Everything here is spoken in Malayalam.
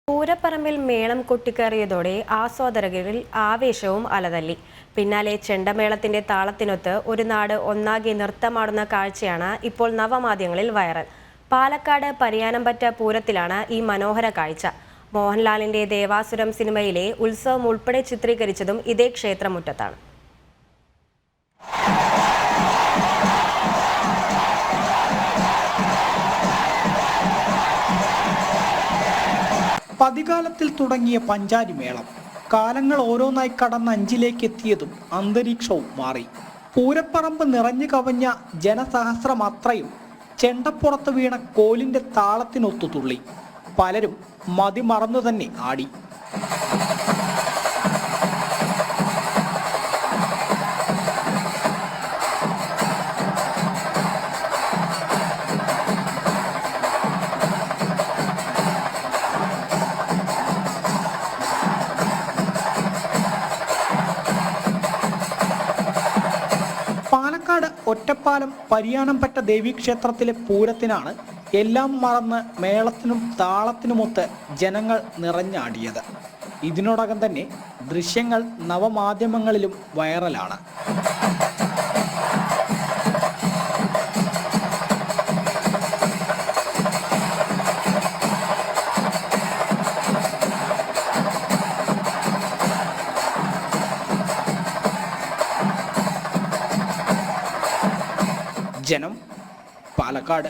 പൂരപ്പറമ്പിൽ മേളം കൊട്ടിക്കയറിയതോടെ ആസ്വാദകരിൽ ആവേശവും അലതല്ലി. പിന്നാലെ ചെണ്ടമേളത്തിന്റെ താളത്തിനൊത്ത് ഒരു നാട് ഒന്നാകെ നൃത്തമാടുന്ന കാഴ്ചയാണ് ഇപ്പോൾ നവമാധ്യമങ്ങളിൽ വൈറൽ. പാലക്കാട് പരിയാനംപറ്റ പൂരത്തിലാണ് ഈ മനോഹര കാഴ്ച. മോഹൻലാലിന്റെ ദേവാസുരം സിനിമയിലെ ഉത്സവം ഉൾപ്പെടെ ചിത്രീകരിച്ചതും ഇതേ ക്ഷേത്രമുറ്റത്താണ്. പതികാലത്തിൽ തുടങ്ങിയ പഞ്ചാരിമേളം കാലങ്ങൾ ഓരോന്നായി കടന്ന് 5ലേക്ക് എത്തിയതും അന്തരീക്ഷവും മാറി. പൂരപ്പറമ്പ് നിറഞ്ഞു കവിഞ്ഞ ജനസഹസ്രം അത്രയും ചെണ്ടപ്പുറത്ത് വീണ കോലിന്റെ താളത്തിനൊത്തു തുള്ളി. പലരും മതിമറന്നു തന്നെ ആടി. പാലക്കാട് ഒറ്റപ്പാലം പരിയാനംപറ്റ ദേവീക്ഷേത്രത്തിലെ പൂരത്തിനാണ് എല്ലാം മറന്ന് മേളത്തിനും താളത്തിനുമൊത്ത് ജനങ്ങൾ നിറഞ്ഞാടിയത്. ഇതിനോടകം തന്നെ ദൃശ്യങ്ങൾ നവമാധ്യമങ്ങളിലും വൈറലാണ്. ജനം, പാലക്കാട്.